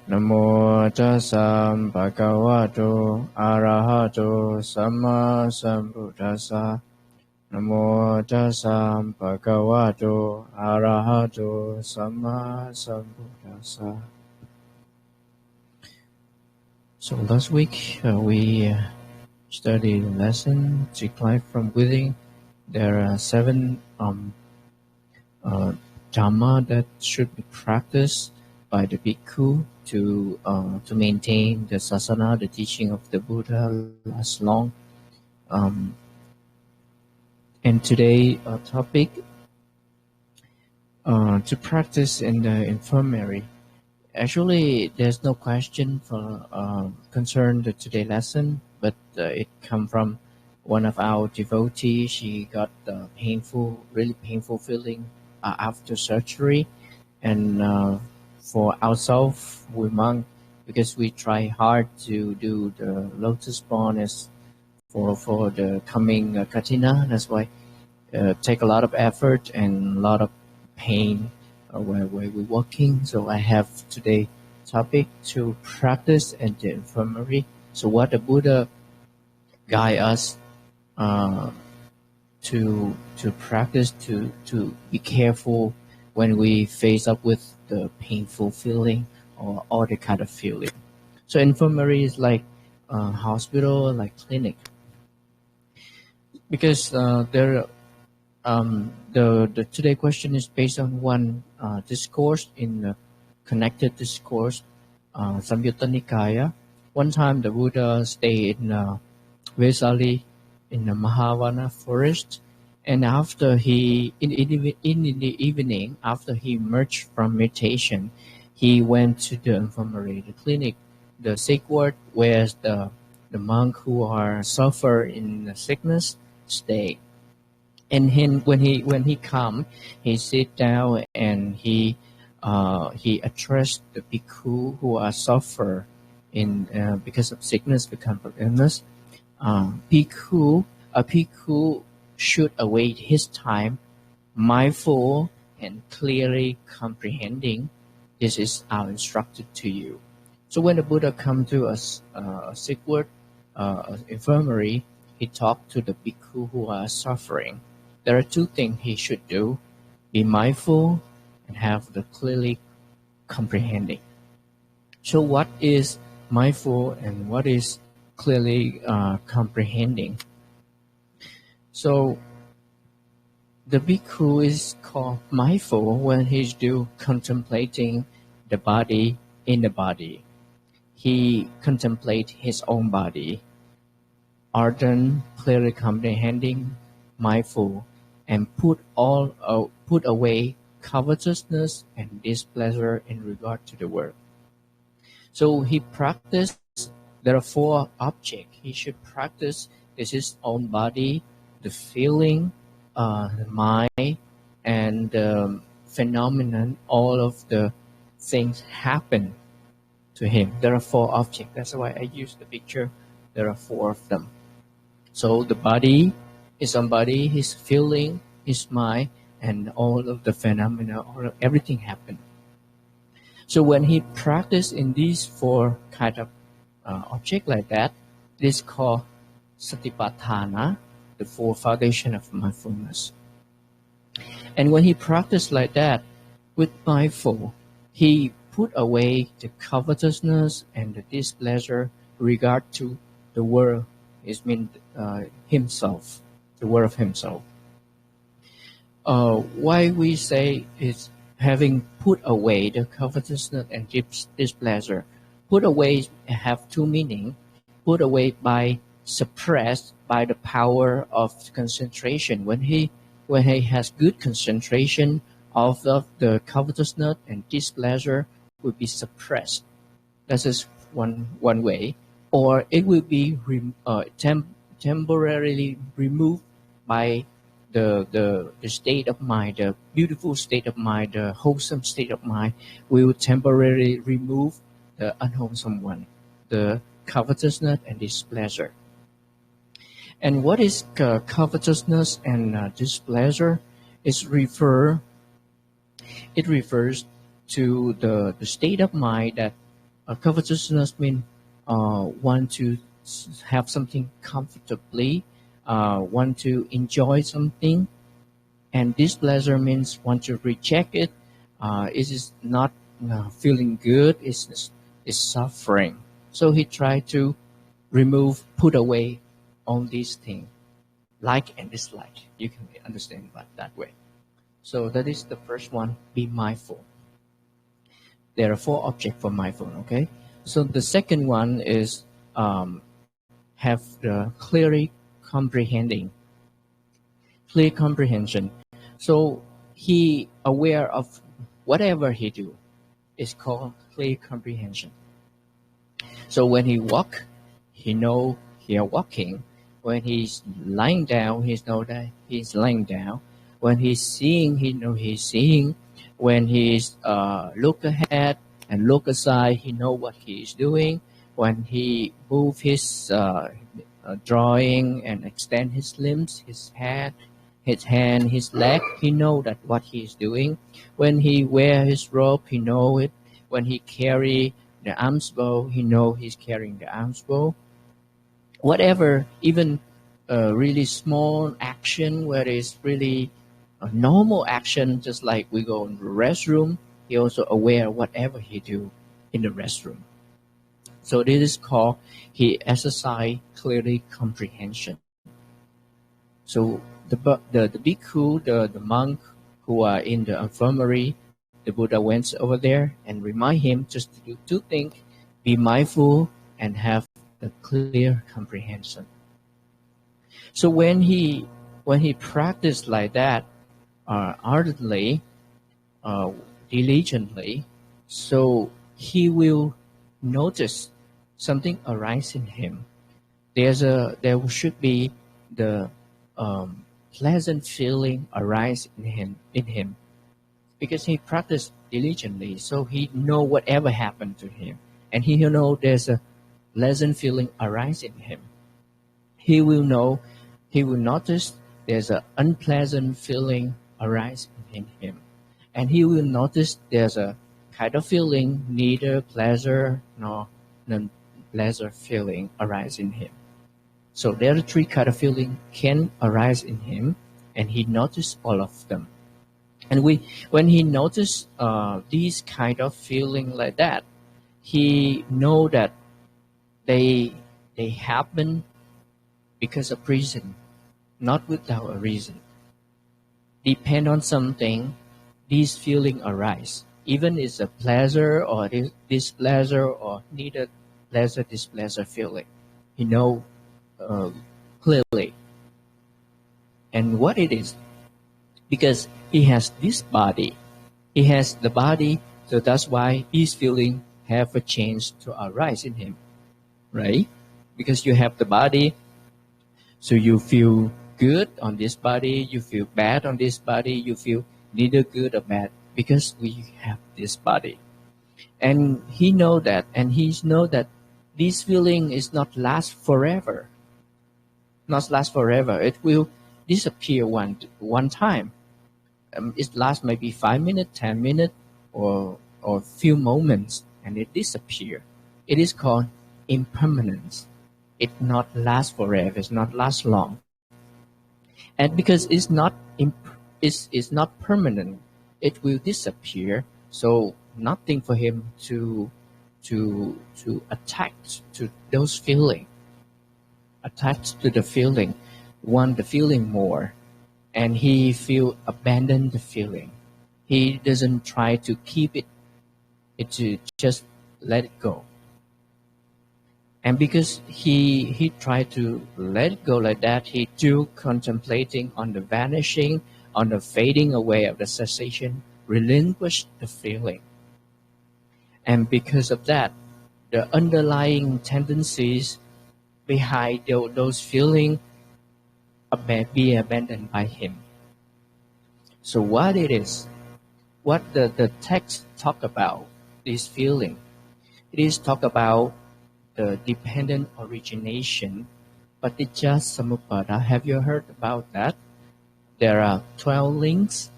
Namo tassa bhagavato arahato samma sambuddhassa. Namo tassa bhagavato arahato samma sambuddhassa. So last week we studied the lesson Take Life from Within. There are 7 Dhamma that should be practiced by the bhikkhu to maintain the sasana, the teaching of the Buddha, last long. And today our topic to practice in the infirmary. Actually, there's no question for concern the today lesson, but it come from one of our devotees. She got really painful feeling after surgery, and for ourselves, we monk, because we try hard to do the lotus pond as for the coming katina. That's why take a lot of effort and a lot of pain where we're working. So I have today topic to practice in the infirmary. So what the Buddha guide us to practice to be careful when we face up with the painful feeling or all the kind of feeling. So infirmary is like hospital, like clinic, because the today question is based on one discourse in the connected discourse, Samyutta Nikaya. One time the Buddha stayed in Vesali in the Mahavana forest, and after in the evening, after he emerged from meditation, he went to the infirmary, the clinic, the sick ward, where the monk who are suffer in sickness stay. And when he come, he sit down and he addressed the bhikkhu who are suffer in because of sickness, because of illness. A bhikkhu should await his time, mindful and clearly comprehending. This is our instruction to you. So when the Buddha come to a sick ward, infirmary, he talked to the bhikkhu who are suffering. There are 2 things he should do: be mindful and have the clearly comprehending. So what is mindful and what is clearly comprehending? So the bhikkhu is called mindful when he's contemplating the body in the body. He contemplates his own body, ardent, clearly comprehending, mindful, and put away covetousness and displeasure in regard to the world. So he practiced. There are 4 objects he should practice. This is his own body, the feeling, the mind, and the phenomenon. All of the things happen to him. There are 4 objects. That's why I use the picture. There are 4 of them. So the body, his own body, his feeling, his mind, and all of the phenomena, everything happened. So when he practiced in these 4 kind of object like that, this is called Satipatthana, the 4 foundation of mindfulness. And when he practiced like that, with mindful, he put away the covetousness and the displeasure regard to the world. It means himself, the world of himself. Why we say is having put away the covetousness and displeasure. Put away have 2 meanings. Put away by suppressed by the power of concentration. When he has good concentration, of the covetousness and displeasure will be suppressed. That is one way. Or it will be temporarily removed by the state of mind, the beautiful state of mind, the wholesome state of mind will temporarily remove the unwholesome one, the covetousness and displeasure. And what is covetousness and displeasure? It refers to the state of mind that Covetousness means want to have something comfortably, want to enjoy something, and displeasure means want to reject it. It is not feeling good. It's suffering. So he tried to put away all these things, like and dislike. You can understand that way. So that is the first one. Be mindful. There are 4 objects for mindful. Okay. So the second one is have the clearly comprehending, clear comprehension. So he aware of whatever he do is called clear comprehension. So when he walk, he know he are walking. When he's lying down, he know that he's lying down. When he's seeing, he know he's seeing. When he's look ahead and look aside, he know what he is doing. When he move his drawing and extend his limbs, his head, his hand, his leg, he know that what he is doing. When he wear his robe, he know it. When he carry the alms bowl, he know he's carrying the alms bowl. Whatever, even a really small action, where it's really a normal action, just like we go in the restroom, he also aware whatever he do in the restroom. So this is called he exercise clearly comprehension. So the bhikkhu, the monk who are in the infirmary, the Buddha went over there and remind him just to do 2 things: be mindful and have a clear comprehension. So when he practiced like that, ardently, diligently, so he will notice something arise in him. There should be the pleasant feeling arise in him, because he practiced diligently. So he know whatever happened to him, and he will know there's a pleasant feeling arise in him. He will notice there's an unpleasant feeling arise in him, and he will notice there's a kind of feeling, neither pleasure nor non-pleasure feeling arise in him. So there are 3 kind of feeling can arise in him, and he noticed all of them. And when he noticed these kind of feeling like that, he know that they happen because of reason, not without a reason. Depend on something, these feeling arise. Even it's a pleasure or displeasure or neither pleasure displeasure feeling, he know clearly, and what it is, because he has this body, he has the body, so that's why these feeling have a chance to arise in him, right? Because you have the body, so you feel good on this body, you feel bad on this body, you feel neither good or bad because we have this body. And he know that, and he know that this feeling is not last forever. Not last forever. It will disappear one time. It lasts maybe 5 minutes, 10 minutes, or few moments, and it disappear. It is called impermanence. It not last forever. It's not last long. And because it's not permanent, it will disappear. So nothing for him to attach to those feeling. Attached to the feeling, want the feeling more, and he feel abandon the feeling. He doesn't try to keep it to just let it go. And because he tried to let it go like that, he too contemplating on the vanishing, on the fading away of the cessation, relinquished the feeling. And because of that, the underlying tendencies behind those feelings be abandoned by him. So what it is, what the text talk about, this feeling, it is talk about the dependent origination, paticca samuppada. Have you heard about that? There are 12 links,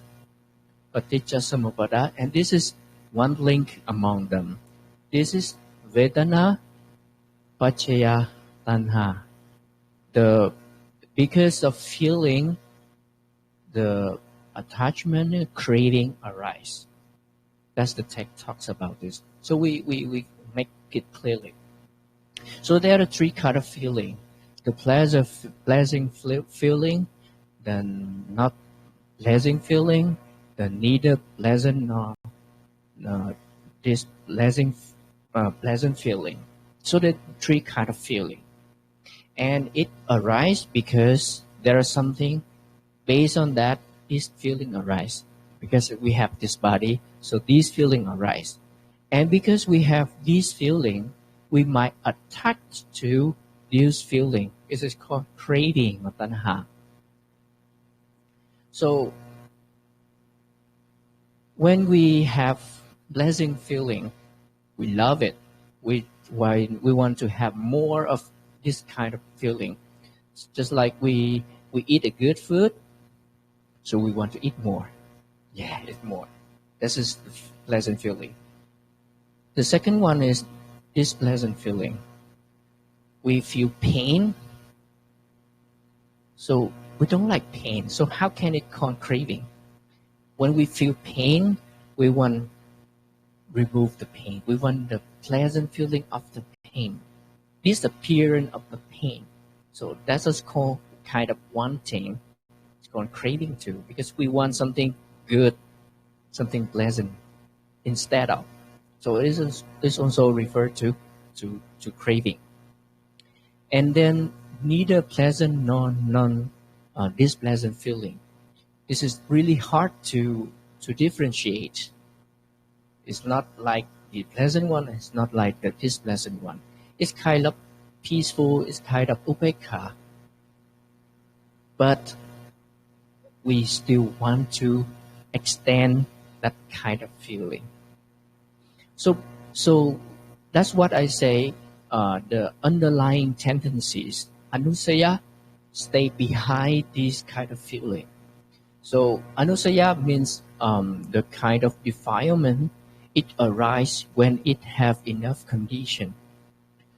paticca samuppada, and this is one link among them. This is Vedana Pachaya Tanha. Because of feeling, the attachment and craving arise. That's the text talks about this. So we make it clearly. So there are three kind of feeling: the pleasant feeling, the not pleasant feeling, the neither pleasant nor this pleasant feeling. So the three kind of feeling, and it arises because there is something based on that. This feeling arise because we have this body, so this feeling arise, and because we have this feeling, we might attach to this feeling. This is called craving or tanha. So when we have pleasant feeling, we love it. We want to have more of this kind of feeling. It's just like we eat a good food, so we want to eat more. Yeah, eat more. This is the pleasant feeling. The second one is this pleasant feeling. We feel pain, so we don't like pain. So how can it call craving? When we feel pain, we want remove the pain. We want the pleasant feeling of the pain, disappearance of the pain. So that's what's called kind of wanting. It's called craving too, because we want something good, something pleasant instead of. So it is also referred to craving. And then neither pleasant nor displeasant feeling. This is really hard to differentiate. It's not like the pleasant one. It's not like the displeasant one. It's kind of peaceful. It's kind of upekha. But we still want to extend that kind of feeling. So that's what I say. The underlying tendencies, anusaya, stay behind this kind of feeling. So anusaya means the kind of defilement. It arises when it have enough condition.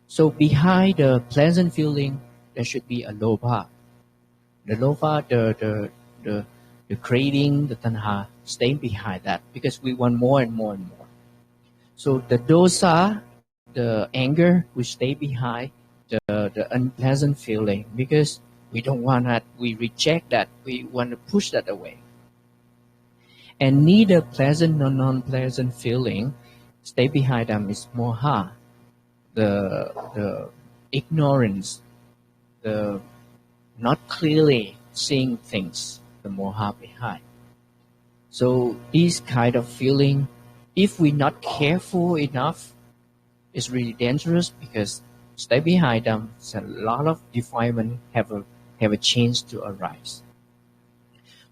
So behind the pleasant feeling, there should be a lobha. The lobha, the craving, the tanha, stay behind that because we want more and more and more. So the dosa, the anger, will stay behind the unpleasant feeling because we don't want that. We reject that. We want to push that away. And neither pleasant nor non-pleasant feeling stay behind them is moha, the ignorance, the not clearly seeing things, the moha behind. So this kind of feeling, if we're not careful enough, is really dangerous because stay behind them, a lot of defilement have a chance to arise.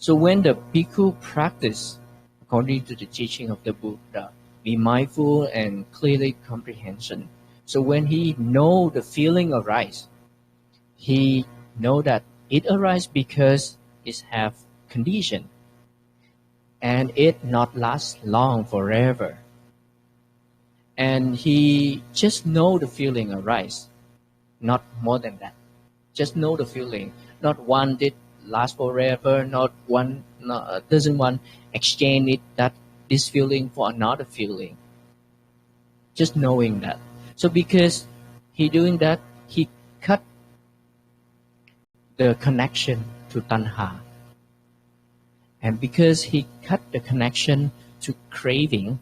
So when the bhikkhu practice according to the teaching of the Buddha, be mindful and clearly comprehension. So when he know the feeling arise, he know that it arise because it have condition, and it not last long forever. And he just know the feeling arise, not more than that. Just know the feeling, not want it last forever, doesn't want exchange it that this feeling for another feeling. Just knowing that. So because he doing that, he cut the connection to tanha. And because he cut the connection to craving,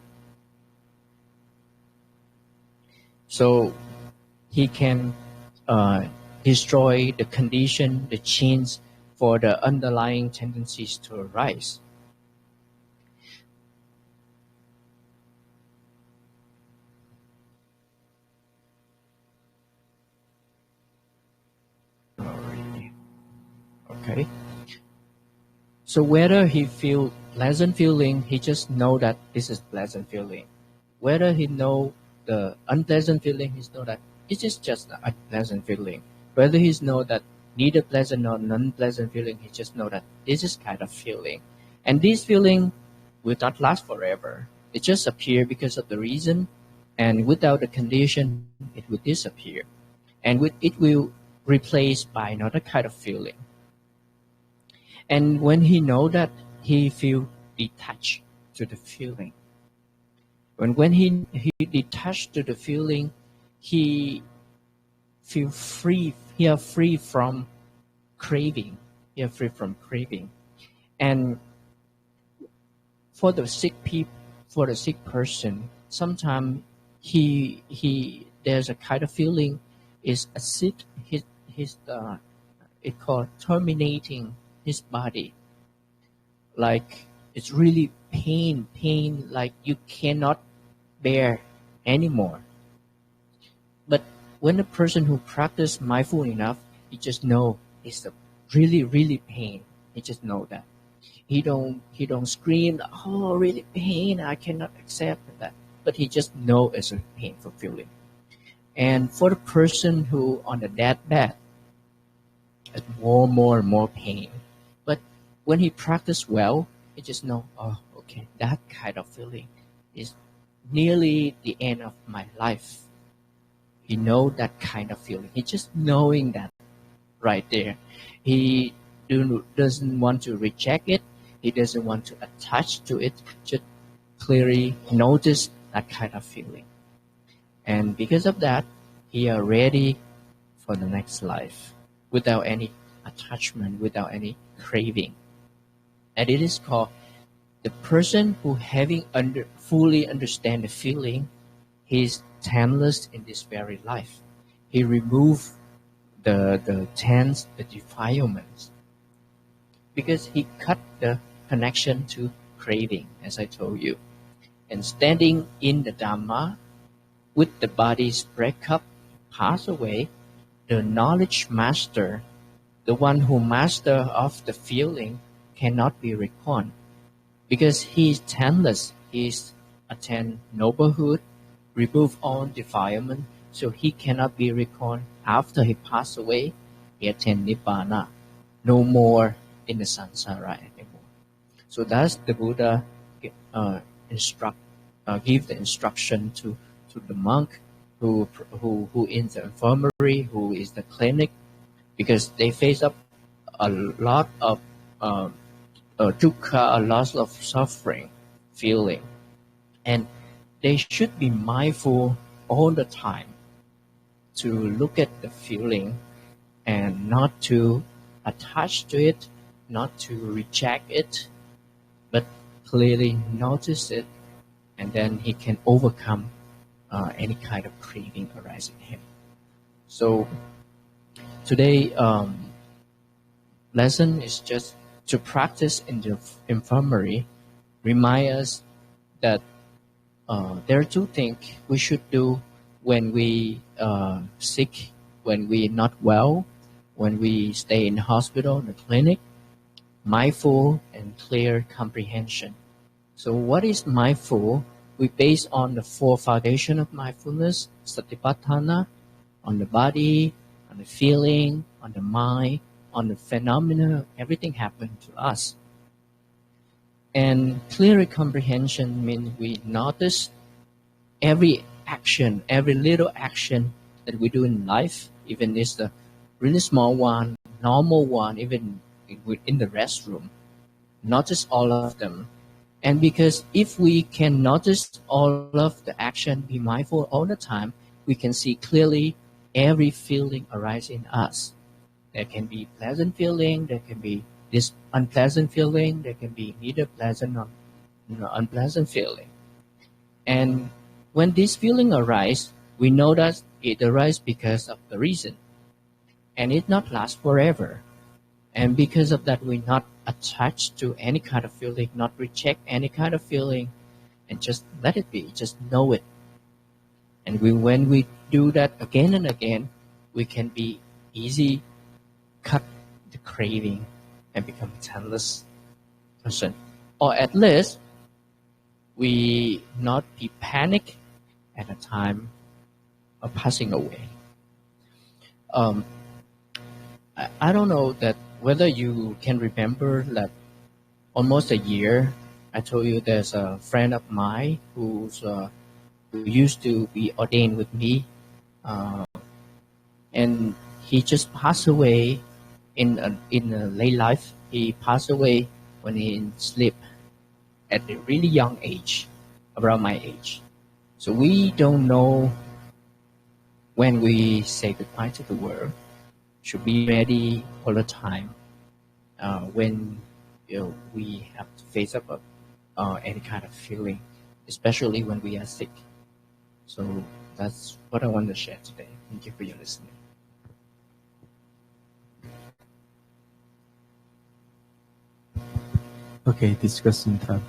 so he can destroy the condition, the change for the underlying tendencies to arise. Okay. So whether he feel pleasant feeling, he just know that this is pleasant feeling. Whether he know the unpleasant feeling, he know that it is just an unpleasant feeling. Whether he know that neither pleasant nor non-pleasant feeling, he just know that this is kind of feeling. And this feeling will not last forever. It just appear because of the reason And without the condition, it will disappear. And it will replaced by another kind of feeling. And when he know that, he feel detached to the feeling. When he detached to the feeling, he feel free. He are free from craving. He are free from craving. And for the sick person, sometimes he there's a kind of feeling is acid. His it called terminating his body. Like it's really pain like you cannot bear anymore. But when a person who practice mindful enough, he just know it's a really pain. He just know that. He don't scream, oh really pain, I cannot accept that. But he just know it's a painful feeling. And for the person who on the deathbed, it's more and more pain. But when he practice well, he just know, oh okay, that kind of feeling is nearly the end of my life. He know that kind of feeling. He just knowing that right there. He doesn't want to reject it. He doesn't want to attach to it. Just clearly notice that kind of feeling. And because of that, he are ready for the next life without any attachment, without any craving. And it is called the person who having fully understand the feeling, he is tameless in this very life. He remove the taints, the defilements, because he cut the connection to craving, as I told you. And standing in the Dhamma, with the body's breakup, pass away, the knowledge master, the one who master of the feeling, cannot be reckoned, because he is taintless. He is attain noblehood, remove all defilement, so he cannot be reckoned. After he passed away, he attain Nibbana, no more in the samsara anymore. So that's the Buddha give the instruction to the monk who in the infirmary, who is the clinic, because they face up a lot of dukkha, a lot of suffering, feeling, and they should be mindful all the time to look at the feeling and not to attach to it, not to reject it, but clearly notice it, and then he can overcome any kind of craving arising in him. So today lesson is just to practice in the infirmary, remind us that there are two things we should do when we sick, when we not well, when we stay in the hospital, the clinic: mindful and clear comprehension. So what is mindful? We base on the four foundation of mindfulness: Satipatthana, on the body, on the feeling, on the mind, on the phenomena, everything happened to us. And clear comprehension means we notice every action, every little action that we do in life, even if it's the really small one, normal one, even in the restroom. Notice all of them. And because if we can notice all of the action, be mindful all the time, we can see clearly every feeling arising in us. There can be pleasant feeling, there can be this unpleasant feeling, there can be neither pleasant nor unpleasant feeling. And when this feeling arises, we know that it arises because of the reason. And it not last forever. And because of that, we not attached to any kind of feeling, not reject any kind of feeling, and just let it be, just know it. And when we do that again and again, we can be easy cut the craving and become a taintless person. Or at least we not be panic at the time of passing away. I don't know that whether you can remember that almost a year, I told you there's a friend of mine who's who used to be ordained with me, and he just passed away in a late life. He passed away when he sleep at a really young age, around my age. So we don't know when we say goodbye to the world. Should be ready all the time when we have to face up any kind of feeling, especially when we are sick. So that's what I want to share today. Thank you for your listening. Okay, discussion time.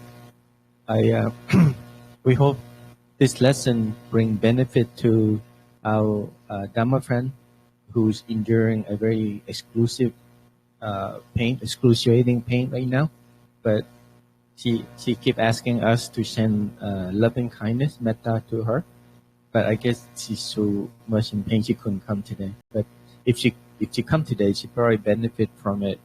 We hope this lesson bring benefit to our Dhamma friend who's enduring a very excruciating pain right now. But she keep asking us to send loving kindness, metta to her. But I guess she's so much in pain she couldn't come today. But if she come today, she probably benefit from it.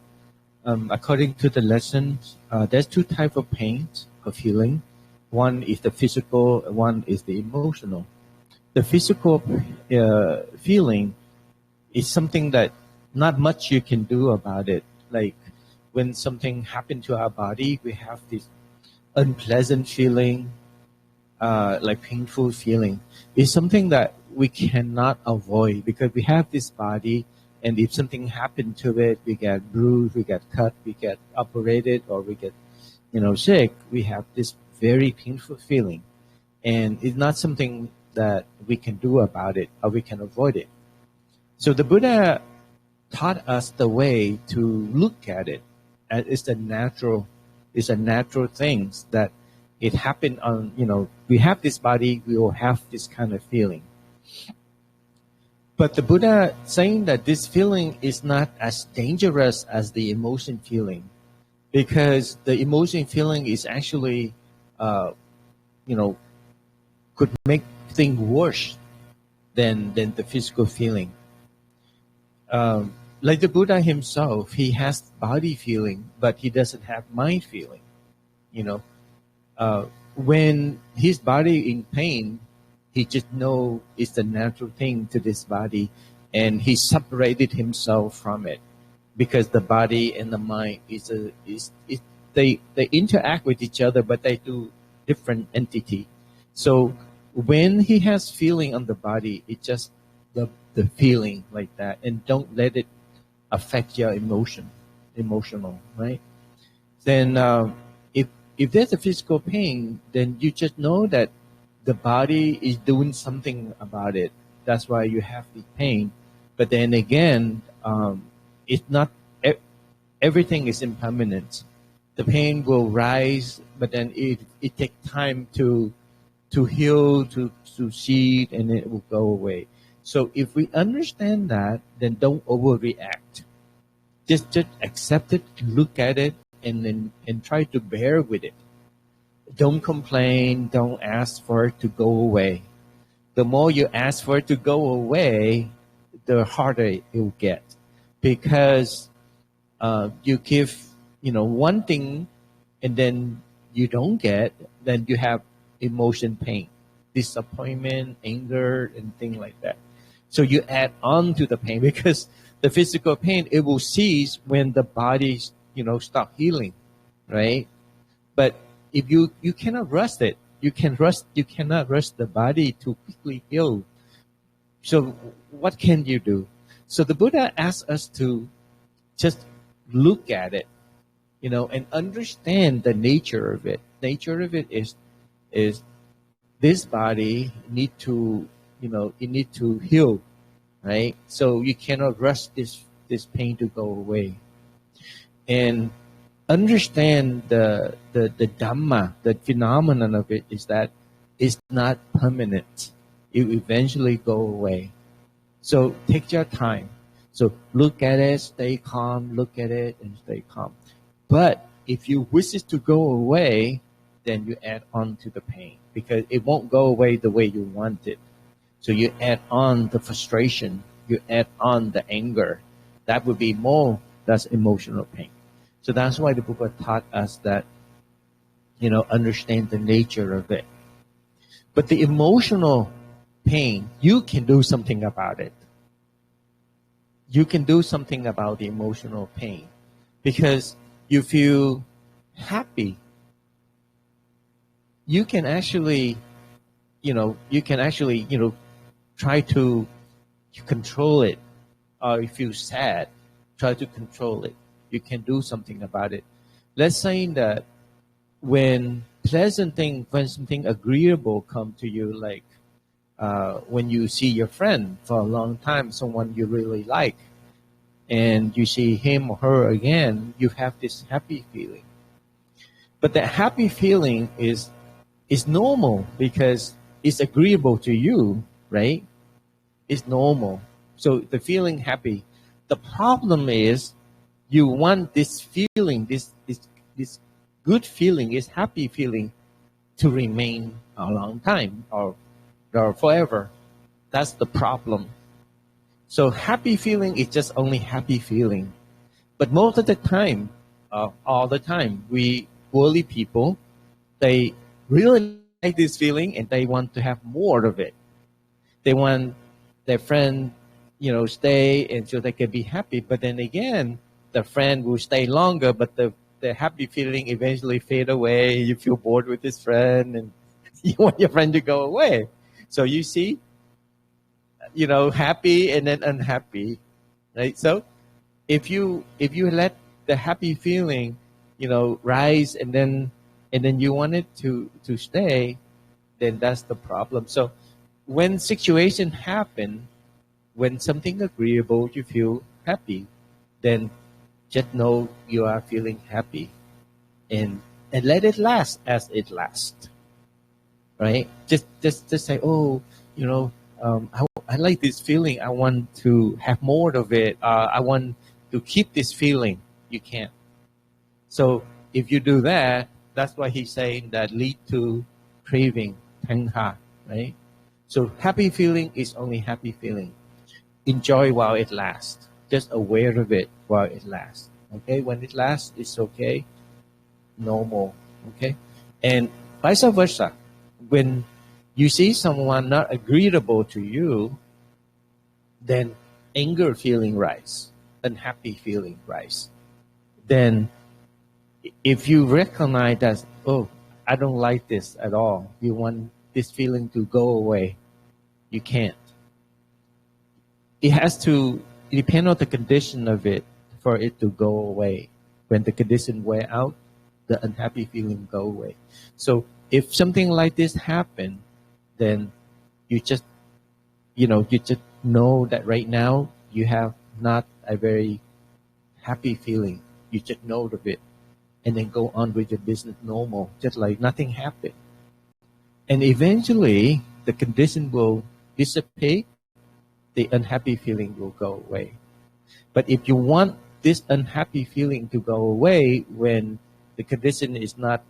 According to the lessons, there's two types of pains of healing. One is the physical, one is the emotional. The physical feeling is something that not much you can do about it. Like when something happened to our body, we have this unpleasant feeling, like painful feeling. It's something that we cannot avoid because we have this body, and if something happened to it, we get bruised, we get cut, we get operated, or we get, sick. We have this very painful feeling, and it's not something that we can do about it or we can avoid it. So the Buddha taught us the way to look at it. It's a natural thing that it happened on, we have this body, we will have this kind of feeling. But the Buddha saying that this feeling is not as dangerous as the emotion feeling, because the emotion feeling is actually, could make things worse than the physical feeling. Like the Buddha himself, he has body feeling, but he doesn't have mind feeling. When his body in pain, he just know it's the natural thing to this body, and he separated himself from it because the body and the mind they interact with each other, but they do different entity. So when he has feeling on the body, it's just the feeling like that, and don't let it affect your emotional, right? Then if there's a physical pain, then you just know that the body is doing something about it. That's why you have the pain. But then again, it's not everything is impermanent. The pain will rise, but then it takes time to heal, to see, and it will go away. So if we understand that, then don't overreact. Just accept it, look at it, and try to bear with it. Don't complain. Don't ask for it to go away. The more you ask for it to go away, the harder it will get, because you give one thing, and then you don't get, then you have emotion pain, disappointment, anger, and things like that. So you add on to the pain, because the physical pain, it will cease when the body stop healing, right? But if you cannot rush it, you cannot rush the body to quickly heal. So what can you do? So the Buddha asks us to just look at it, and understand the nature of it. Nature of it is this body need to it need to heal, right? So you cannot rush this pain to go away, and understand the Dhamma, the phenomenon of it is that it's not permanent. It will eventually go away. So take your time. So look at it, stay calm, look at it and stay calm. But if you wish it to go away, then you add on to the pain, because it won't go away the way you want it. So you add on the frustration, you add on the anger. That would be more, that's emotional pain. So that's why the Buddha taught us that, understand the nature of it. But the emotional pain, you can do something about it. You can do something about the emotional pain because you feel happy. You can actually, try to control it. Or if you sad, try to control it. You can do something about it. Let's say that when something agreeable come to you, like when you see your friend for a long time, someone you really like, and you see him or her again, you have this happy feeling. But that happy feeling is normal because it's agreeable to you, right? It's normal. So the feeling happy. The problem is you want this feeling, this good feeling, this happy feeling to remain a long time or forever. That's the problem. So happy feeling is just only happy feeling. But most of the time, all the time, we worldly people, they really like this feeling and they want to have more of it. They want their friend, stay and so they can be happy. But then again, the friend will stay longer, but the happy feeling eventually fade away. You feel bored with this friend and you want your friend to go away. So you see, happy and then unhappy, right? So if you let the happy feeling, rise and then you want it to stay, then that's the problem. So when situation happen, when something agreeable, you feel happy, then just know you are feeling happy and let it last as it lasts, right? Just say, oh, I like this feeling. I want to have more of it. I want to keep this feeling. You can't. So if you do that, that's why he's saying that lead to craving, tengha, right? So happy feeling is only happy feeling. Enjoy while it lasts. Just aware of it while it lasts. Okay, when it lasts, it's okay, normal. Okay, and vice versa. When you see someone not agreeable to you, then anger feeling rise, unhappy feeling rise. Then if you recognize that, oh, I don't like this at all, you want this feeling to go away, you can't. It has to depend on the condition of it for it to go away. When the condition wear out, the unhappy feeling go away. So if something like this happen, then you just know that right now you have not a very happy feeling. You just know of it and then go on with your business normal, just like nothing happened. And eventually the condition will dissipate, the unhappy feeling will go away. But if you want this unhappy feeling to go away when the condition is not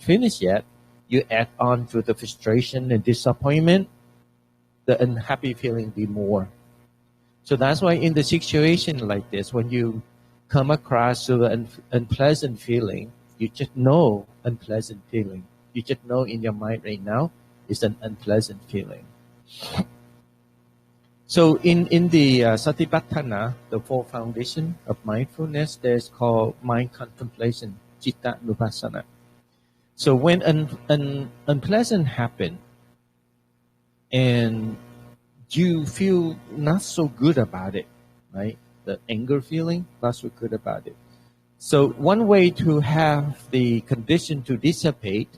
finished yet, you add on to the frustration and disappointment, the unhappy feeling be more. So that's why in the situation like this, when you come across to an unpleasant feeling, you just know unpleasant feeling. You just know in your mind right now it's an unpleasant feeling. So in the Satipatthana, the four foundation of mindfulness, there's called mind contemplation, citta nupassana. So when an unpleasant happen and you feel not so good about it, right? The anger feeling, not so good about it. So one way to have the condition to dissipate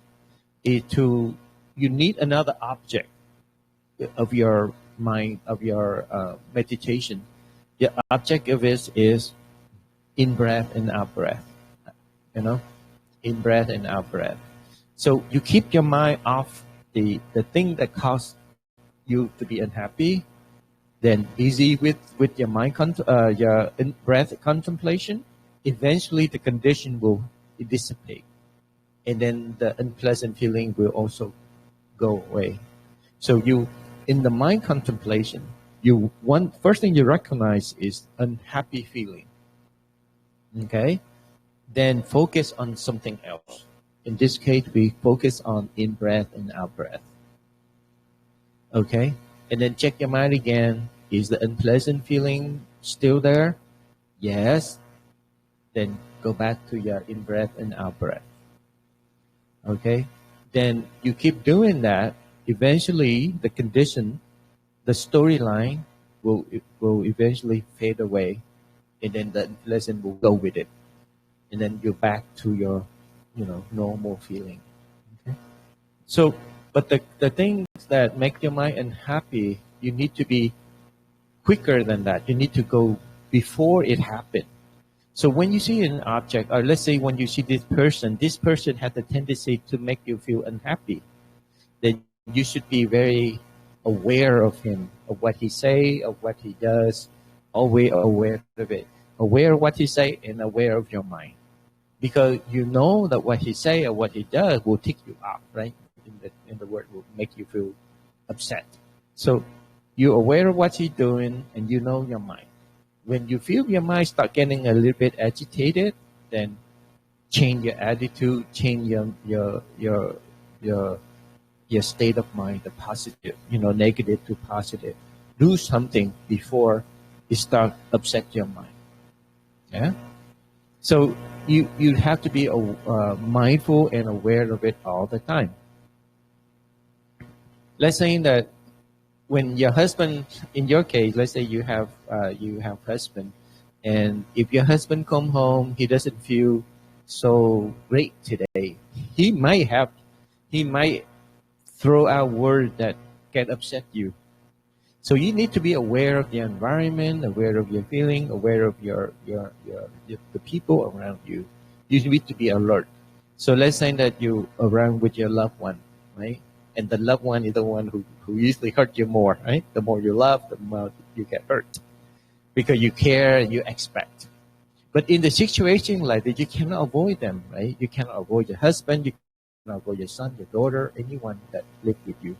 is you need another object of your mind, of your meditation. The object of it is in breath and out breath, in breath and out breath. So you keep your mind off the thing that caused you to be unhappy, then busy with your mind, your breath contemplation. Eventually, the condition will dissipate, and then the unpleasant feeling will also go away. So you, in the mind contemplation, first thing you recognize is unhappy feeling. Okay, then focus on something else. In this case, we focus on in breath and out breath. Okay? And then check your mind again. Is the unpleasant feeling still there? Yes. Then go back to your in breath and out breath. Okay? Then you keep doing that. Eventually, the condition, the storyline will eventually fade away. And then the unpleasant will go with it. And then you're back to your, normal feeling. Okay? So, but the things that make your mind unhappy, you need to be quicker than that. You need to go before it happened. So when you see an object, or let's say when you see this person has a tendency to make you feel unhappy, then you should be very aware of him, of what he say, of what he does, always aware of it. Aware of what he say and aware of your mind. Because you know that what he say or what he does will tick you off, right? In the word will make you feel upset. So you're aware of what he's doing and you know your mind. When you feel your mind start getting a little bit agitated, then change your attitude, change your state of mind, the positive, negative to positive. Do something before it start upset your mind. Yeah. So you have to be mindful and aware of it all the time. Let's say that when your husband, in your case, let's say you have husband, and if your husband come home, he doesn't feel so great today. He might throw out words that can upset you. So you need to be aware of the environment, aware of your feeling, aware of the people around you. You need to be alert. So let's say that you around with your loved one, right? And the loved one is the one who usually hurt you more, right? The more you love, the more you get hurt. Because you care and you expect. But in the situation like that, you cannot avoid them, right? You cannot avoid your husband, you cannot avoid your son, your daughter, anyone that lives with you.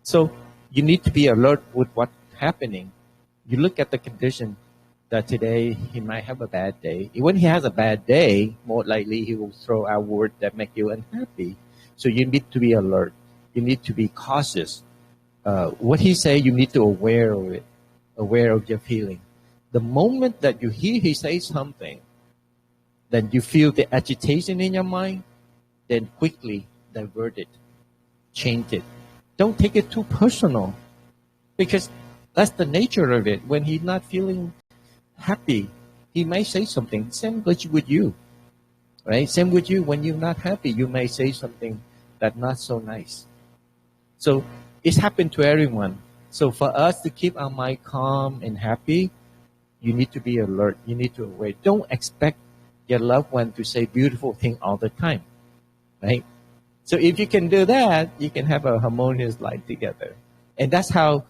So you need to be alert with what's happening. You look at the condition that today he might have a bad day. When he has a bad day, more likely he will throw out words that make you unhappy. So you need to be alert. You need to be cautious. What he say, you need to aware of it, aware of your feeling. The moment that you hear he say something, then you feel the agitation in your mind, then quickly divert it, change it. Don't take it too personal, because that's the nature of it. When he's not feeling happy, he may say something. Same with you, right? Same with you. When you're not happy, you may say something that's not so nice. So it's happened to everyone. So for us to keep our mind calm and happy, you need to be alert. You need to aware. Don't expect your loved one to say beautiful things all the time, right? So if you can do that, you can have a harmonious life together. And that's how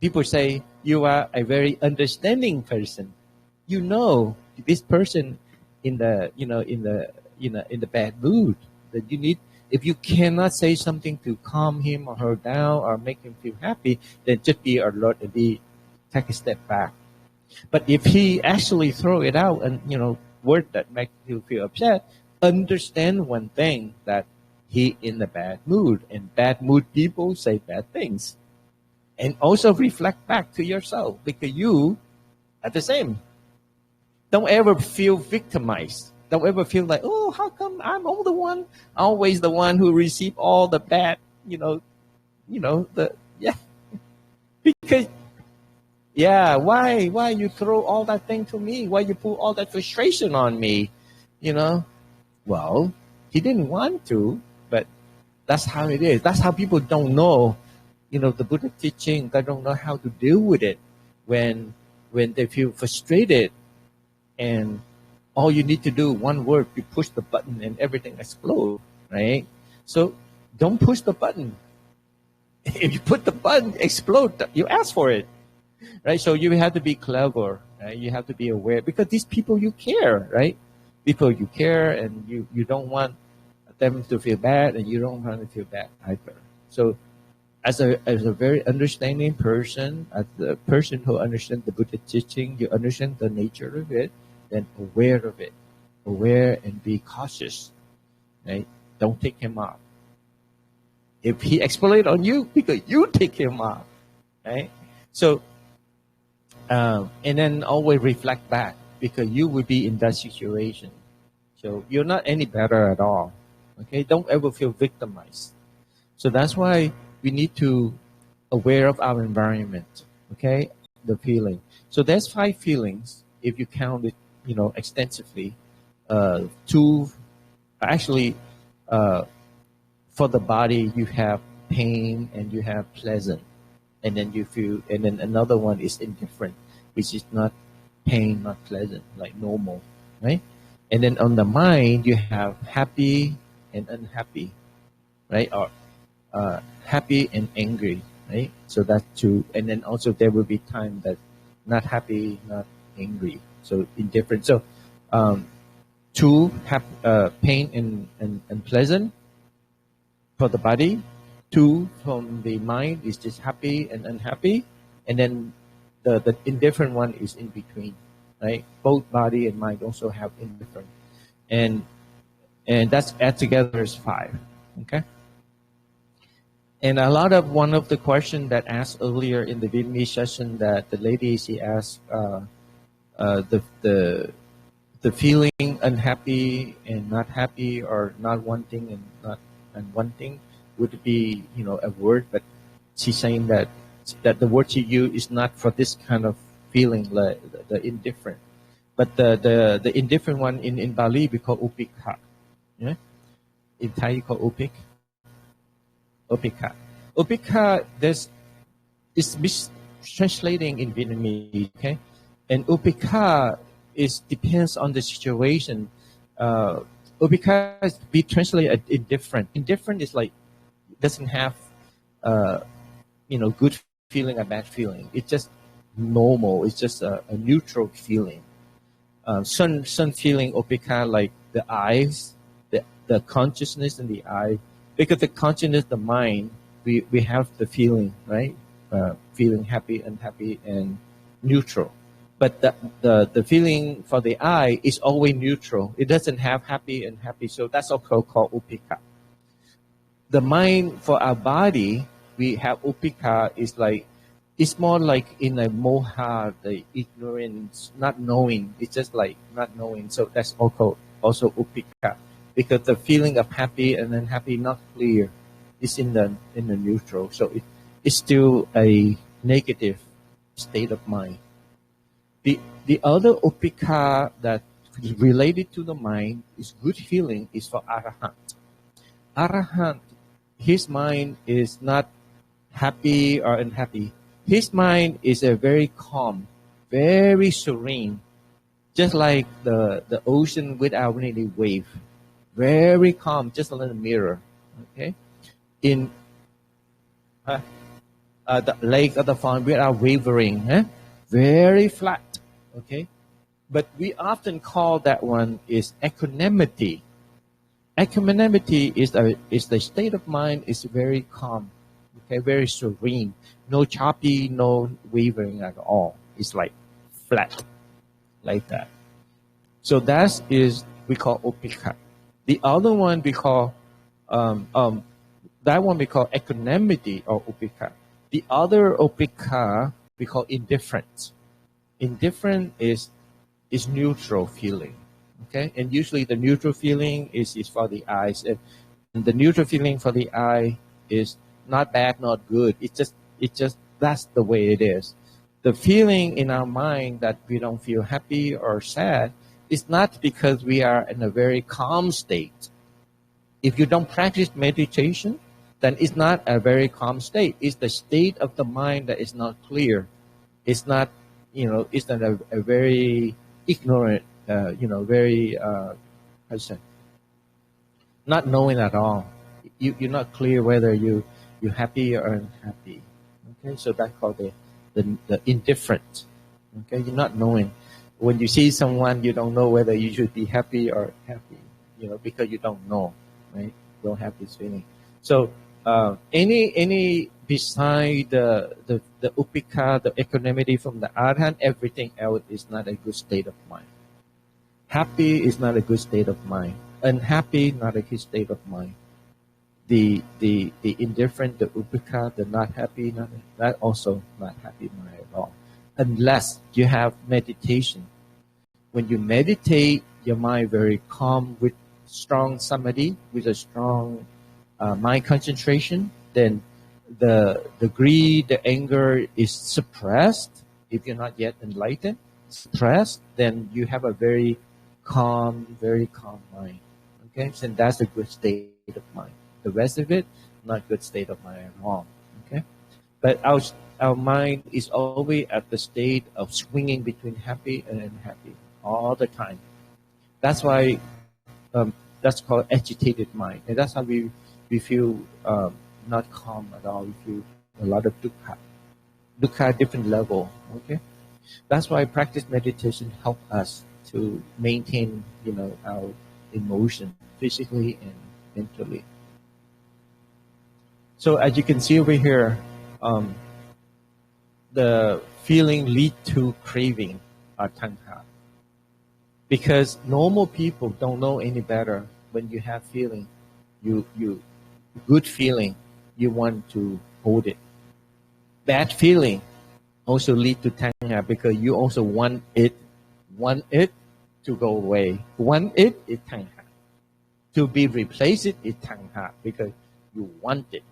people say you are a very understanding person. You know this person in the bad mood that you need. If you cannot say something to calm him or her down or make him feel happy, then just be alert and take a step back. But if he actually throw it out and word that make you feel upset, understand one thing, that he in a bad mood, and bad mood people say bad things. And also reflect back to yourself, because you are the same. Don't ever feel victimized. Don't ever feel like, oh, how come I'm always the one who receive all the bad, because why you throw all that thing to me? Why you put all that frustration on me? Well, he didn't want to, but that's how it is. That's how people don't know, the Buddha teaching. They don't know how to deal with it when they feel frustrated, and all you need to do, one word, you push the button and everything explodes, right? So don't push the button. If you put the button, explode, you ask for it, right? So you have to be clever, right? You have to be aware, because these people you care, right? People you care, and you don't want them to feel bad, and you don't want to feel bad either. So as a very understanding person, as the person who understands the Buddha teaching, you understand the nature of it, then aware of it, aware and be cautious, right? don't take him off. If he explodes on you, because you take him off, right? So, and then always reflect back, because you will be in that situation. So you're not any better at all. Okay, don't ever feel victimized. So that's why we need to aware of our environment. Okay, the feeling. So there's 5 feelings if you count it, extensively. 2, actually, for the body you have pain and you have pleasant, and then you feel, and then another one is indifferent, which is not pain, not pleasant, like normal, right? And then on the mind you have happy and unhappy, right? Or happy and angry, right? So that's 2. And then also there will be time that not happy, not angry, so indifferent. So 2 have pain and pleasant for the body. 2 from the mind is just happy and unhappy, and then the indifferent one is in between, right? Both body and mind also have indifferent, and that's add together is 5. Okay. And a lot of one of the question that asked earlier in the Vietnamese session, that the lady, she asked the feeling unhappy and not happy, or not wanting and not and wanting, would be a word, but she's saying that the word she used is not for this kind of feeling, like the indifferent, but the indifferent one in Bali we call upikha. Yeah? In Thai you call upik. Upikha. Upikha, is mistranslating in Vietnamese, okay? And upikha depends on the situation. Upikha is be translated as indifferent. Indifferent is like doesn't have good feeling or bad feeling. It's just normal. It's just a neutral feeling. Some feeling upikha, like the eyes, the consciousness in the eye, because the consciousness, the mind, we have the feeling, right? Feeling happy, unhappy, and neutral. But the feeling for the eye is always neutral. It doesn't have happy and happy. So that's also called upikha. The mind for our body, we have upikha, is like, it's more like in a moha, the ignorance, not knowing. It's just like not knowing. So that's also upikha, because the feeling of happy and unhappy not clear. It's in the neutral. So it's still a negative state of mind. The other upikha that is related to the mind is good feeling, is for arahant. Arahant, his mind is not happy or unhappy. His mind is a very calm, very serene, just like the ocean without any wave. Very calm, just like a mirror. Okay, in the lake of the farm without wavering, very flat. Okay, but we often call that one is equanimity. Equanimity is the state of mind is very calm, okay, very serene, no choppy, no wavering at all. It's like flat, like that. So that is we call upikha. The other one we call that one we call equanimity or upikha. The other upikha we call indifference. Indifferent is neutral feeling. Okay, and usually the neutral feeling is for the eyes, and the neutral feeling for the eye is not bad, not good. It's just that's the way it is. The feeling in our mind that we don't feel happy or sad is not because we are in a very calm state. If you don't practice meditation, then it's not a very calm state. It's the state of the mind that is not clear. It's not, it's not a very ignorant, very, how to say, not knowing at all. You're not clear whether you're happy or unhappy. Okay, so that's called the indifferent. Okay, you're not knowing. When you see someone, you don't know whether you should be happy or happy, because you don't know, right? You don't have this feeling. So any beside the upikha, the equanimity from the arhat, everything else is not a good state of mind. Happy is not a good state of mind. unhappy, not a good state of mind. The indifferent, the upekkha, the not happy, that also not happy mind at all. Unless you have meditation. When you meditate, your mind very calm with strong samadhi, with a strong mind concentration, then the greed, the anger is suppressed. If you're not yet enlightened, suppressed, then you have a very calm mind. Okay, so that's a good state of mind. The rest of it, not good state of mind at all. Okay, but our mind is always at the state of swinging between happy and unhappy all the time. That's why that's called agitated mind, and that's how we feel not calm at all. We feel a lot of dukkha different level. Okay, that's why practice meditation help us to maintain, our emotion physically and mentally. So as you can see over here, the feeling lead to craving or tanha. Because normal people don't know any better. When you have feeling, you good feeling, you want to hold it. Bad feeling also lead to tanha because you also want it to go away. Want it is tanha. To be replaced is tanha because you want it.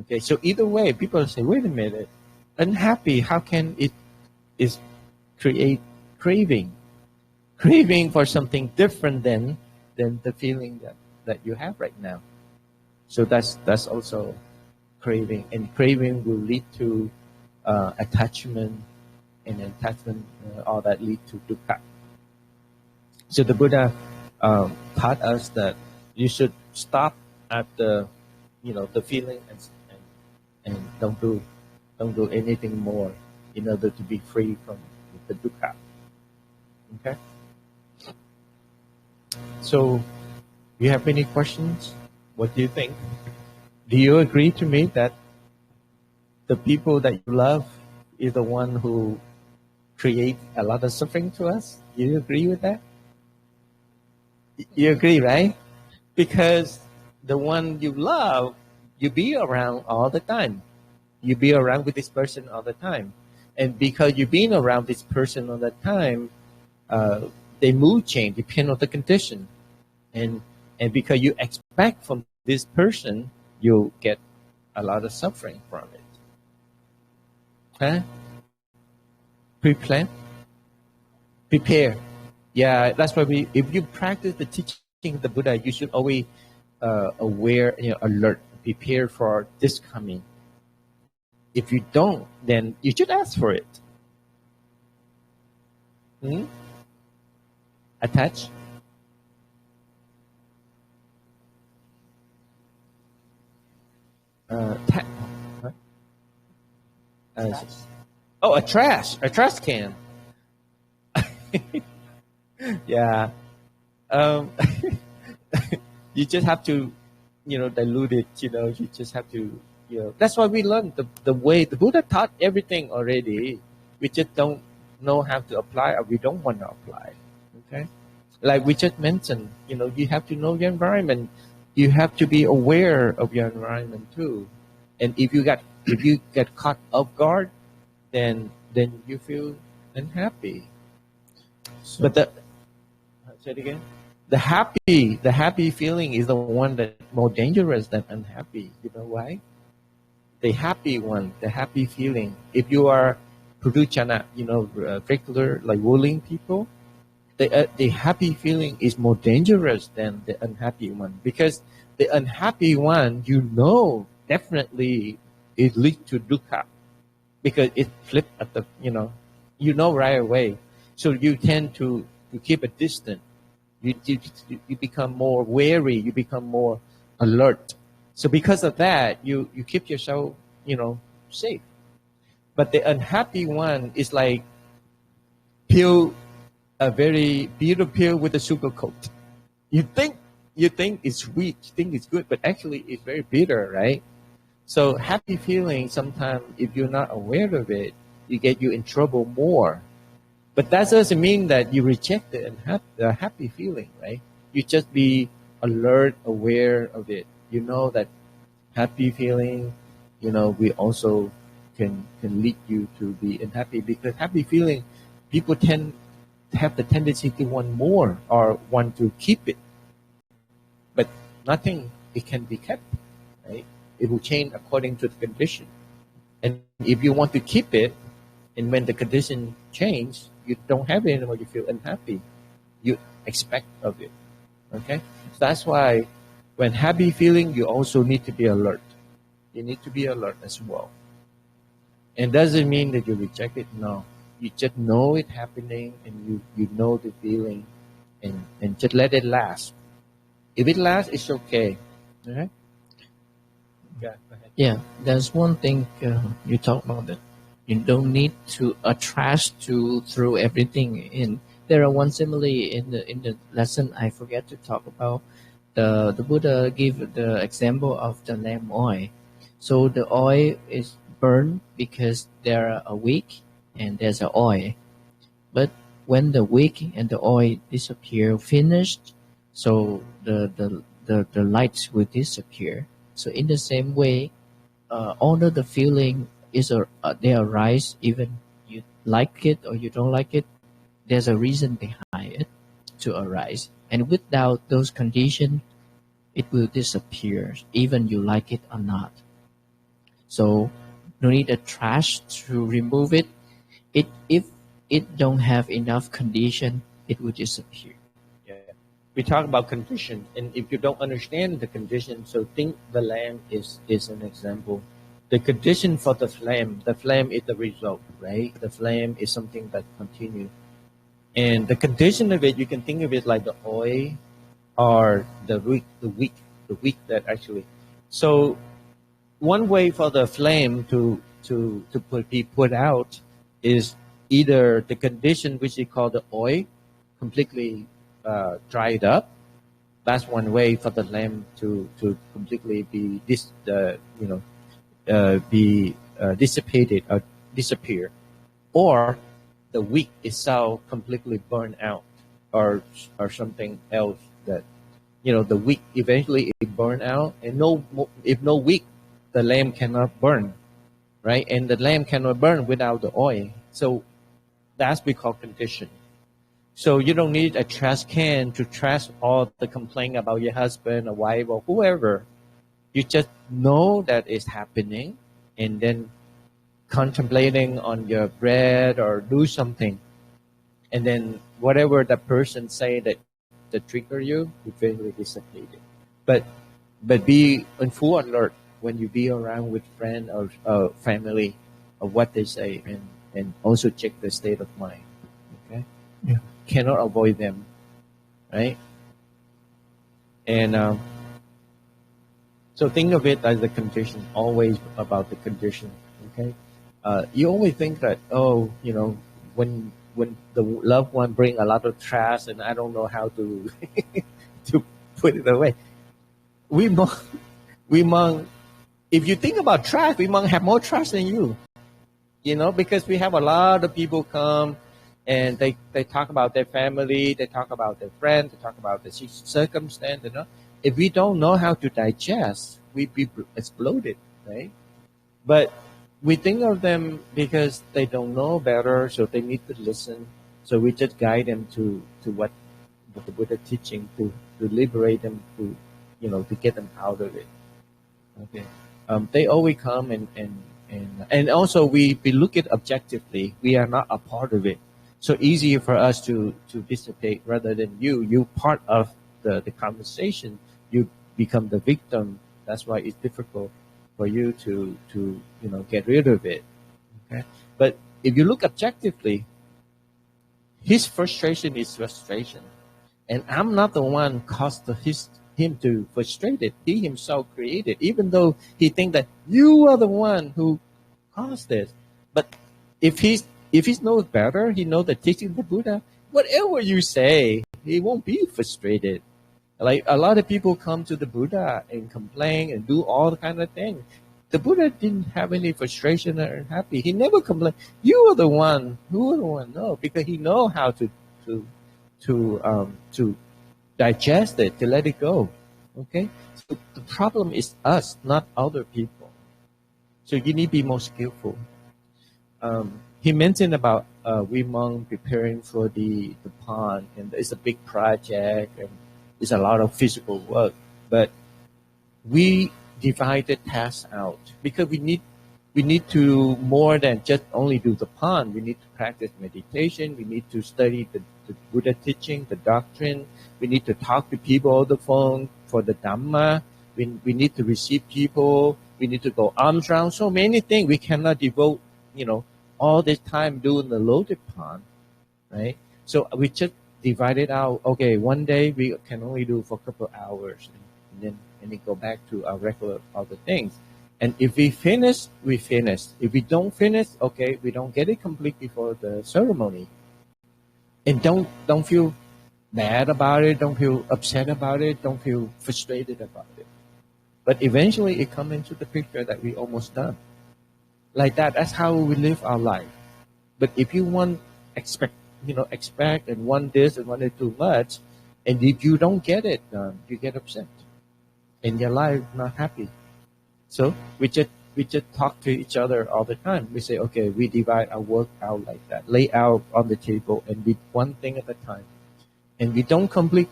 Okay, so either way, people say, wait a minute, unhappy, how can it is create craving? Craving for something different than the feeling that you have right now. So that's also craving, and craving will lead to attachment, and attachment, all that lead to dukkha. So the Buddha taught us that you should stop at the feeling and don't do anything more in order to be free from the dukkha. Okay. So, you have any questions? What do you think? Do you agree to me that the people that you love is the one who create a lot of suffering to us? Do you agree with that? You agree, right? Because the one you love, you be around all the time. You be around with this person all the time. And because you've been around this person all the time, the mood change depend on the condition. And because you expect from this person, you'll get a lot of suffering from it. Huh? Pre-plan? Prepare. Yeah, that's why if you practice the teaching of the Buddha, you should always aware, alert, prepare for this coming. If you don't, then you should ask for it. Attach? A trash can. Yeah. You just have to, dilute it. You just have to, That's why we learn the way the Buddha taught everything already. We just don't know how to apply, or we don't want to apply. Okay. Like we just mentioned, you have to know your environment. You have to be aware of your environment too. And if you get caught off guard, then you feel unhappy. So, but say it again. The happy feeling is the one that's more dangerous than unhappy. You know why? The happy one, the happy feeling. If you are puruchana, regular like ruling people, the happy feeling is more dangerous than the unhappy one, because the unhappy one, definitely it leads to dukkha, because it flipped at the right away. So you tend to keep a distance. You become more wary. You become more alert. So because of that, you keep yourself safe. But the unhappy one is like a very bitter pill with a sugar coat. You think it's sweet, you think it's good, but actually it's very bitter, right? So happy feeling, sometimes if you're not aware of it, you get you in trouble more. But that doesn't mean that you reject the happy feeling, right? You just be alert, aware of it. You know that happy feeling, we also can lead you to be unhappy, because happy feeling, people tend to have the tendency to want more or want to keep it. But nothing, it can be kept, right? It will change according to the condition. And if you want to keep it, and when the condition change, you don't have it anymore, you feel unhappy. You expect of it. Okay? So that's why when happy feeling, you also need to be alert. You need to be alert as well. And doesn't mean that you reject it. No. You just know it happening, and you know the feeling, and just let it last. If it lasts, it's okay. Okay? Yeah, go ahead. Yeah, there's one thing you talk about that you don't need to attach to throw everything in. There are one simile in the lesson I forget to talk about. The Buddha gave the example of the lamp oil. So the oil is burned because there are wick and there's an oil. But when the wick and the oil disappear, finished, so the light will disappear. So in the same way, all of the feeling they arise, even you like it or you don't like it. There's a reason behind it to arise, and without those conditions, it will disappear, even you like it or not. So no need a trash to remove it. If it don't have enough condition, it will disappear. Yeah. We talk about condition, and if you don't understand the condition, so think the lamp is an example. The condition for the flame is the result, right? The flame is something that continues. And the condition of it, you can think of it like the oil or the wick that actually. So one way for the flame to be put out is either the condition which we call the oil completely dried up. That's one way for the lamp to completely be dissipated or disappear, or the wick itself completely burned out, or something else that the wick eventually it burned out, and if no wick, the lamp cannot burn, right? And the lamp cannot burn without the oil. So that's we call condition. So you don't need a trash can to trash all the complaint about your husband or wife or whoever. You just know that it's happening, and then contemplating on your bread or do something, and then whatever the person say that trigger you, eventually dissipate it. But be in full alert when you be around with friend or family of what they say, and also check the state of mind. Okay, Yeah. cannot avoid them, right? And so think of it as the condition, always about the condition. Okay, you always think that when the loved one bring a lot of trash and I don't know how to to put it away. We monk, if you think about trash, we monk have more trash than you. Because we have a lot of people come and they talk about their family, they talk about their friends, they talk about the circumstance. If we don't know how to digest, we be exploded, right? But we think of them because they don't know better, so they need to listen. So we just guide them to what the Buddha teaching to liberate them, to get them out of it. Okay. They always come and also we look at objectively. We are not a part of it. So easier for us to dissipate rather than you part of the conversation. You become the victim. That's why it's difficult for you to get rid of it. Okay. But if you look objectively, his frustration is frustration. And I'm not the one caused him to frustrate it. He himself created, even though he think that you are the one who caused this. But if he knows better, he knows the teaching of the Buddha, whatever you say, he won't be frustrated. Like a lot of people come to the Buddha and complain and do all the kind of things. The Buddha didn't have any frustration or unhappy. He never complained. You are the one. Who are the one? No, because he know how to digest it, to let it go. Okay? So the problem is us, not other people. So you need to be more skillful. He mentioned about we monk preparing for the pond, and it's a big project, and it's a lot of physical work. But we divide the tasks out because we need to more than just only do the pond. We need to practice meditation. We need to study the Buddha teaching, the doctrine. We need to talk to people on the phone for the Dhamma. We need to receive people. We need to go arms round. So many things. We cannot devote, all this time doing the lotus pond, right? So we just divide it out. Okay, one day we can only do for a couple of hours, and then go back to our regular other things. And if we finish, we finish. If we don't finish, okay, we don't get it complete before the ceremony. And don't feel bad about it. Don't feel upset about it. Don't feel frustrated about it. But eventually, it comes into the picture that we almost done. Like that. That's how we live our life. But if you expect and want this and want it too much, and if you don't get it done, you get upset, and your life not happy. So we just talk to each other all the time. We say, okay, we divide our work out like that, lay out on the table, and be one thing at a time. And we don't complete,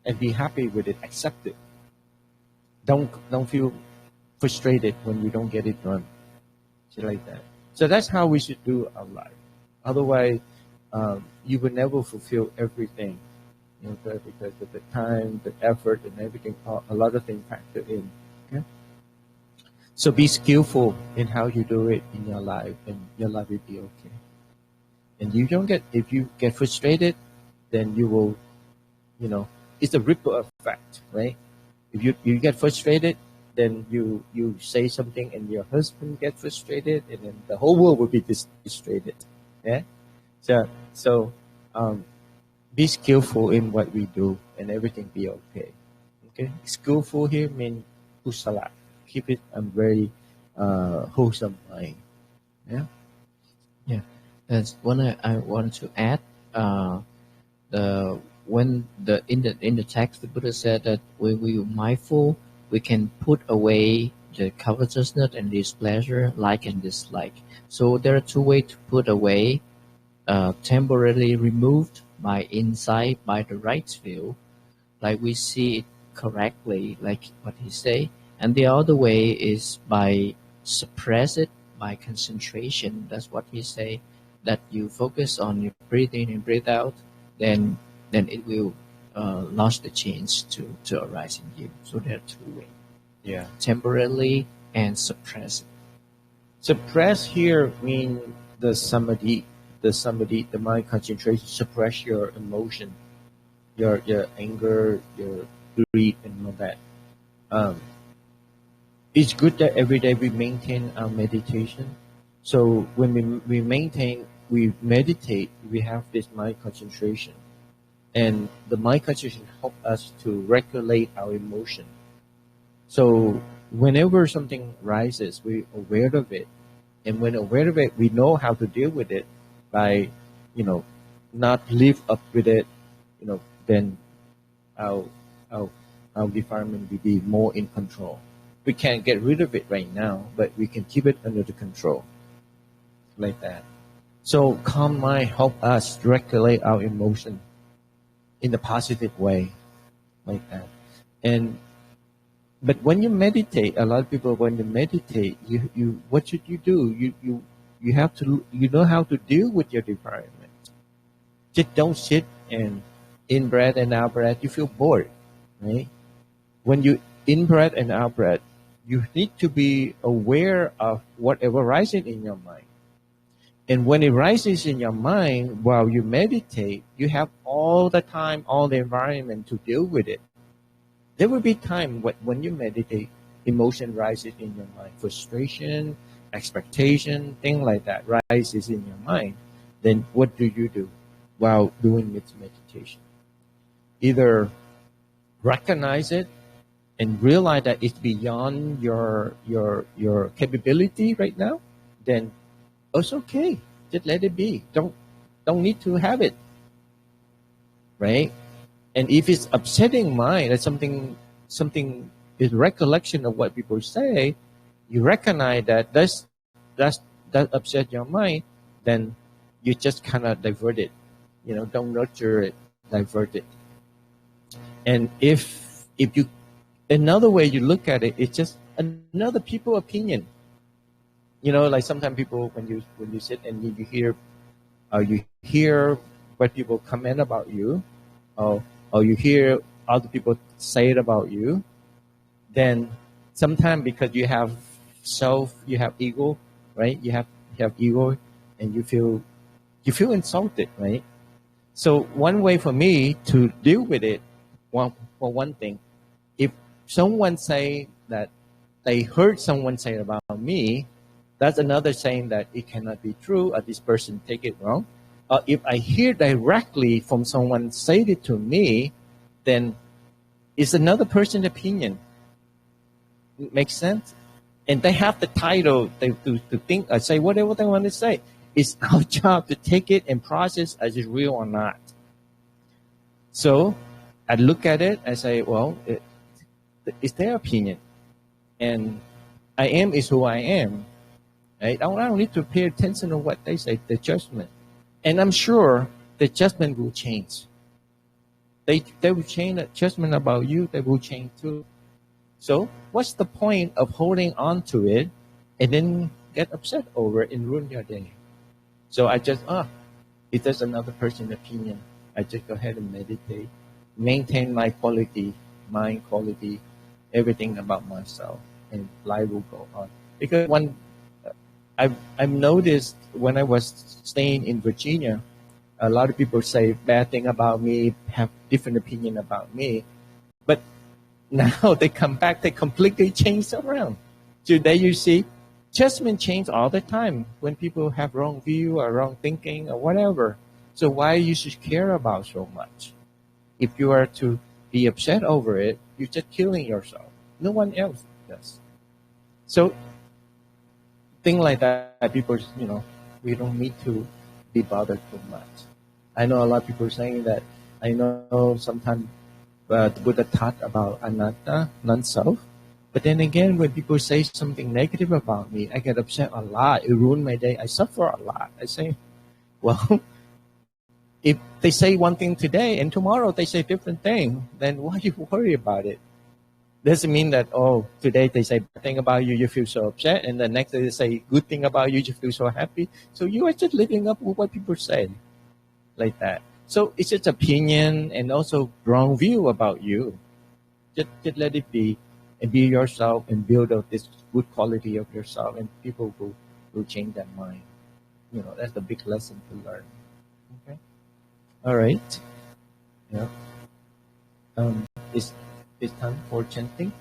and be happy with it, accept it. Don't feel frustrated when we don't get it done. Just like that. So that's how we should do our life. Otherwise, you will never fulfill everything, because of the time, the effort, and everything. A lot of things factor in. Okay? So be skillful in how you do it in your life, and your life will be okay. And if you get frustrated, then you will, it's a ripple effect, right? If you get frustrated, then you say something and your husband gets frustrated, and then the whole world will be frustrated. Yeah. So be skillful in what we do, and everything be okay. Okay. Skillful here means kusala. Keep it a very wholesome mind. Yeah. Yeah, that's one I want to add. In the text, the Buddha said that when we are mindful, we can put away the covetousness and displeasure, like and dislike. So there are two ways to put away: temporarily removed by insight, by the right view, like we see it correctly, like what he say, and the other way is by suppress it by concentration. That's what he say, that you focus on your breathing and breathe out, then it will launch the change to arise in you. So there are two ways. Yeah. Temporarily and suppress it. Suppress here means the samadhi, the mind concentration. Suppress your emotion, your anger, your greed, and all that. It's good that every day we maintain our meditation. So when we meditate, we have this mind concentration. And the mind concentration helps us to regulate our emotion. So whenever something rises, we're aware of it. And when aware of it, we know how to deal with it by, not live up with it, then our defilement will be more in control. We can't get rid of it right now, but we can keep it under the control. Like that. So calm mind help us regulate our emotion in a positive way. Like that. But when you meditate, a lot of people, when you meditate, you what should you do? You have to, know how to deal with your environment. Just don't sit and in breath and out breath. You feel bored, right? When you in breath and out breath, you need to be aware of whatever rises in your mind. And when it rises in your mind while you meditate, you have all the time, all the environment to deal with it. There will be time when you meditate, emotion rises in your mind, frustration, expectation, things like that rises in your mind. Then what do you do while doing this meditation? Either recognize it and realize that it's beyond your capability right now, then it's okay. Just let it be. Don't need to have it. Right? And if it's upsetting mind, that's something is recollection of what people say, you recognize that that upset your mind, then you just kind of divert it. Don't nurture it, divert it. And if you another way you look at it, it's just another people opinion. Like sometimes people when you sit and you hear what people comment about you, or you hear other people say it about you, then sometimes because you have ego, right? You have ego, and you feel insulted, right? So one way for me to deal with it, for one thing, if someone say that they heard someone say about me, that's another saying that it cannot be true, or this person take it wrong. If I hear directly from someone say it to me, then it's another person's opinion. Makes sense? And they have the title to think or say whatever they want to say. It's our job to take it and process as it's real or not. So I look at it, I say, well, it's their opinion. And I am is who I am. Right? I don't need to pay attention to what they say, the judgment. And I'm sure the judgment will change. They will change the judgment about you, they will change too. So what's the point of holding on to it and then get upset over it and ruin your day? So I just, if there's another person's opinion, I just go ahead and meditate, maintain my quality, mind quality, everything about myself, and life will go on. Because I've noticed when I was staying in Virginia, a lot of people say bad thing about me, have different opinion about me, but now they come back, they completely change around. Today you see, judgment change all the time when people have wrong view or wrong thinking or whatever. So why you should care about so much? If you are to be upset over it, you're just killing yourself. No one else does. So things like that, people, we don't need to be bothered too much. I know a lot of people saying that. I know sometimes the Buddha taught about anatta, non-self. But then again, when people say something negative about me, I get upset a lot. It ruined my day. I suffer a lot. I say, well, if they say one thing today and tomorrow they say different thing, then why you worry about it? Doesn't mean that, today they say bad thing about you, you feel so upset, and the next day they say good thing about you, you feel so happy. So you are just living up with what people say, like that. So it's just opinion and also wrong view about you. Just let it be, and be yourself, and build up this good quality of yourself, and people will change their mind. That's the big lesson to learn. Okay. All right. Yeah. It's time for chanting.